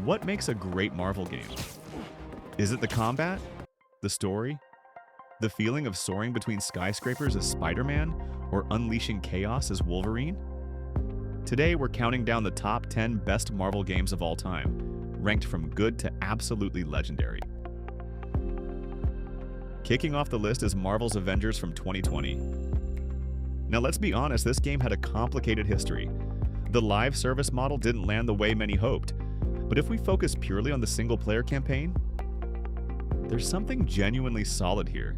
What makes a great Marvel game? Is it the combat? The story? The feeling of soaring between skyscrapers as Spider-Man? Or unleashing chaos as Wolverine? Today, we're counting down the top 10 best Marvel games of all time, ranked from good to absolutely legendary. Kicking off the list is Marvel's Avengers from 2020. Now let's be honest, this game had a complicated history. The live service model didn't land the way many hoped, but if we focus purely on the single-player campaign, there's something genuinely solid here.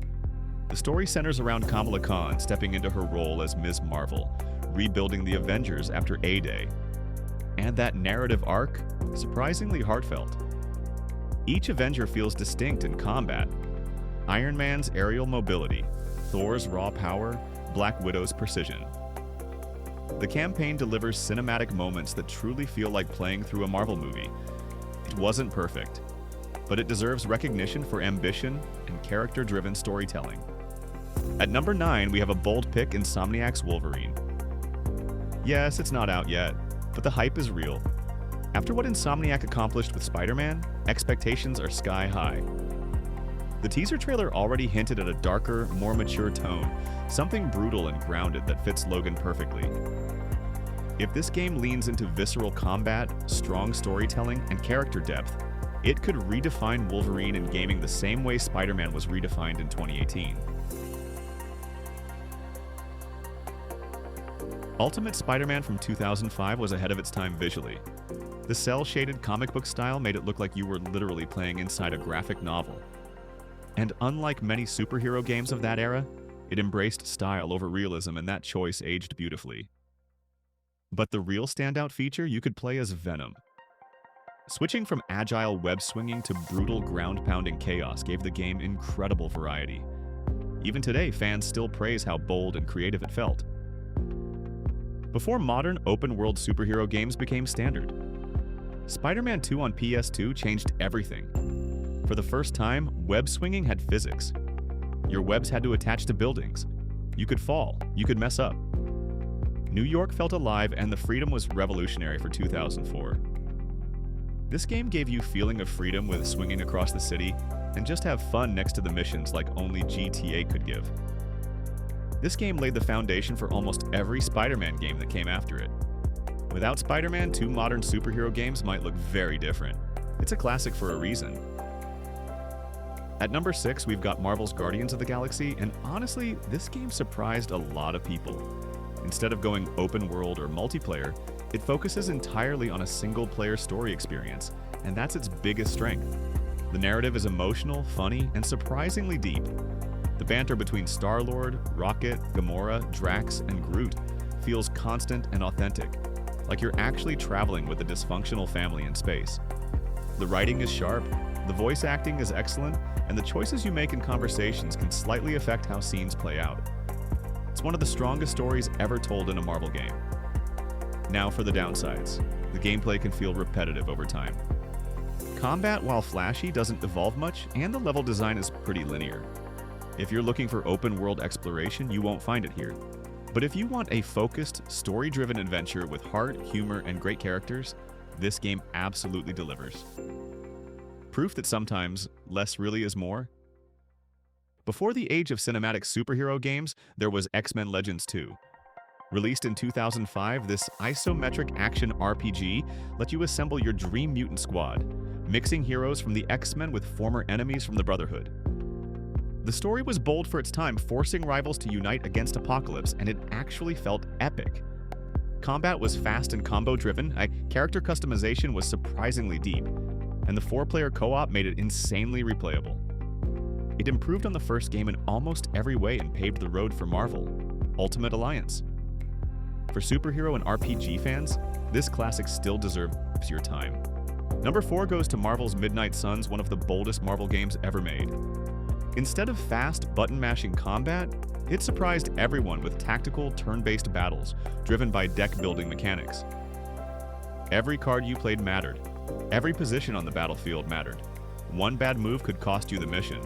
The story centers around Kamala Khan stepping into her role as Ms. Marvel, rebuilding the Avengers after A-Day. And that narrative arc, surprisingly heartfelt. Each Avenger feels distinct in combat. Iron Man's aerial mobility, Thor's raw power, Black Widow's precision. The campaign delivers cinematic moments that truly feel like playing through a Marvel movie. It wasn't perfect, but it deserves recognition for ambition and character-driven storytelling. At number 9, we have a bold pick, Insomniac's Wolverine. Yes, it's not out yet, but the hype is real. After what Insomniac accomplished with Spider-Man, expectations are sky high. The teaser trailer already hinted at a darker, more mature tone, something brutal and grounded that fits Logan perfectly. If this game leans into visceral combat, strong storytelling, and character depth, it could redefine Wolverine in gaming the same way Spider-Man was redefined in 2018. Ultimate Spider-Man from 2005 was ahead of its time visually. The cel-shaded comic book style made it look like you were literally playing inside a graphic novel. And unlike many superhero games of that era, it embraced style over realism, and that choice aged beautifully. But the real standout feature, you could play as Venom. Switching from agile web-swinging to brutal ground-pounding chaos gave the game incredible variety. Even today, fans still praise how bold and creative it felt. Before modern open-world superhero games became standard, Spider-Man 2 on PS2 changed everything. For the first time, web-swinging had physics. Your webs had to attach to buildings. You could fall, you could mess up. New York felt alive, and the freedom was revolutionary for 2004. This game gave you a feeling of freedom with swinging across the city, and just have fun next to the missions like only GTA could give. This game laid the foundation for almost every Spider-Man game that came after it. Without Spider-Man, 2 modern superhero games might look very different. It's a classic for a reason. At number 6, we've got Marvel's Guardians of the Galaxy, and honestly, this game surprised a lot of people. Instead of going open world or multiplayer, it focuses entirely on a single-player story experience, and that's its biggest strength. The narrative is emotional, funny, and surprisingly deep. The banter between Star-Lord, Rocket, Gamora, Drax, and Groot feels constant and authentic, like you're actually traveling with a dysfunctional family in space. The writing is sharp, the voice acting is excellent, and the choices you make in conversations can slightly affect how scenes play out. It's one of the strongest stories ever told in a Marvel game. Now for the downsides. The gameplay can feel repetitive over time. Combat, while flashy, doesn't evolve much, and the level design is pretty linear. If you're looking for open-world exploration, you won't find it here. But if you want a focused, story-driven adventure with heart, humor, and great characters, this game absolutely delivers. Proof that sometimes less really is more. Before the age of cinematic superhero games, there was X-Men Legends 2. Released in 2005, this isometric action RPG let you assemble your dream mutant squad, mixing heroes from the X-Men with former enemies from the Brotherhood. The story was bold for its time, forcing rivals to unite against Apocalypse, and it actually felt epic. Combat was fast and combo-driven, character customization was surprisingly deep, and the 4-player co-op made it insanely replayable. It improved on the first game in almost every way and paved the road for Marvel Ultimate Alliance. For superhero and RPG fans, this classic still deserves your time. Number 4 goes to Marvel's Midnight Suns, one of the boldest Marvel games ever made. Instead of fast, button-mashing combat, it surprised everyone with tactical, turn-based battles driven by deck-building mechanics. Every card you played mattered. Every position on the battlefield mattered. One bad move could cost you the mission.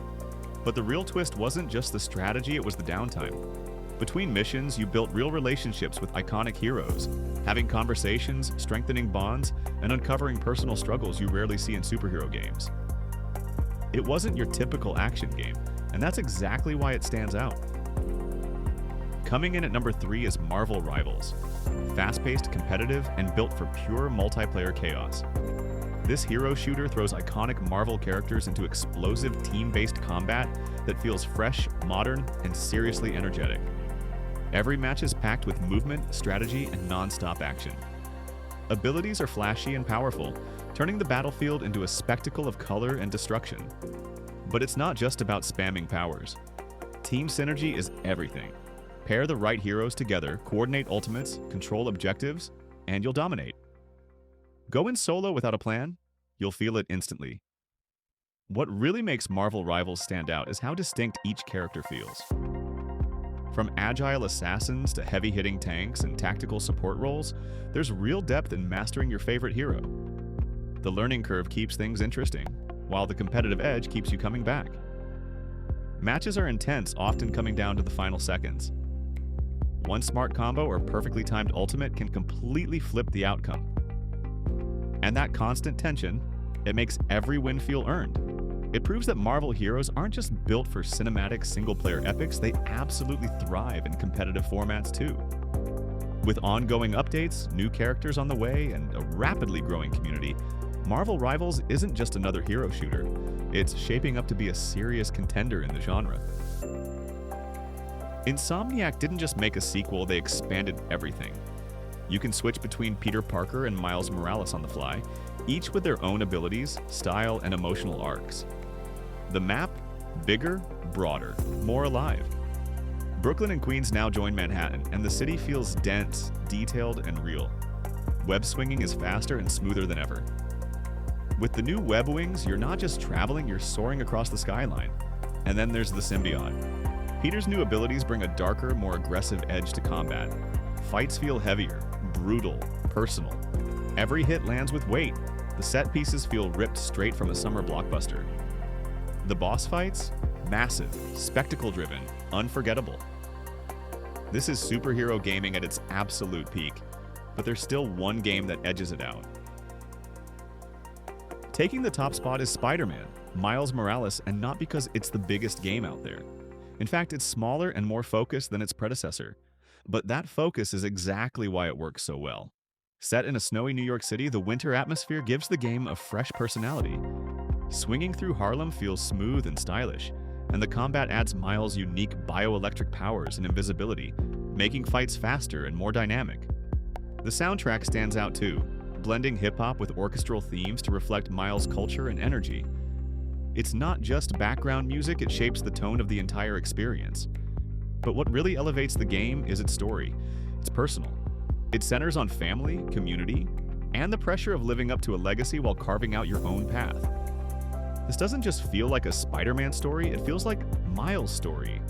But the real twist wasn't just the strategy, it was the downtime. Between missions, you built real relationships with iconic heroes, having conversations, strengthening bonds, and uncovering personal struggles you rarely see in superhero games. It wasn't your typical action game, and that's exactly why it stands out. Coming in at number 3 is Marvel Rivals. Fast-paced, competitive, and built for pure multiplayer chaos. This hero shooter throws iconic Marvel characters into explosive team-based combat that feels fresh, modern, and seriously energetic. Every match is packed with movement, strategy, and non-stop action. Abilities are flashy and powerful, turning the battlefield into a spectacle of color and destruction. But it's not just about spamming powers. Team synergy is everything. Pair the right heroes together, coordinate ultimates, control objectives, and you'll dominate. Go in solo without a plan, you'll feel it instantly. What really makes Marvel Rivals stand out is how distinct each character feels. From agile assassins to heavy-hitting tanks and tactical support roles, there's real depth in mastering your favorite hero. The learning curve keeps things interesting, while the competitive edge keeps you coming back. Matches are intense, often coming down to the final seconds. One smart combo or perfectly timed ultimate can completely flip the outcome. And that constant tension, it makes every win feel earned. It proves that Marvel heroes aren't just built for cinematic single-player epics, they absolutely thrive in competitive formats too. With ongoing updates, new characters on the way, and a rapidly growing community, Marvel Rivals isn't just another hero shooter. It's shaping up to be a serious contender in the genre. Insomniac didn't just make a sequel, they expanded everything. You can switch between Peter Parker and Miles Morales on the fly, each with their own abilities, style, and emotional arcs. The map? Bigger, broader, more alive. Brooklyn and Queens now join Manhattan, and the city feels dense, detailed, and real. Web swinging is faster and smoother than ever. With the new web wings, you're not just traveling, you're soaring across the skyline. And then there's the symbiote. Peter's new abilities bring a darker, more aggressive edge to combat. Fights feel heavier, brutal, personal. Every hit lands with weight. The set pieces feel ripped straight from a summer blockbuster. The boss fights? Massive, spectacle-driven, unforgettable. This is superhero gaming at its absolute peak, but there's still one game that edges it out. Taking the top spot is Spider-Man, Miles Morales, and not because it's the biggest game out there. In fact, it's smaller and more focused than its predecessor. But that focus is exactly why it works so well. Set in a snowy New York City, the winter atmosphere gives the game a fresh personality. Swinging through Harlem feels smooth and stylish, and the combat adds Miles' unique bioelectric powers and invisibility, making fights faster and more dynamic. The soundtrack stands out too, blending hip-hop with orchestral themes to reflect Miles' culture and energy. It's not just background music, it shapes the tone of the entire experience. But what really elevates the game is its story. It's personal. It centers on family, community, and the pressure of living up to a legacy while carving out your own path. This doesn't just feel like a Spider-Man story, it feels like Miles' story,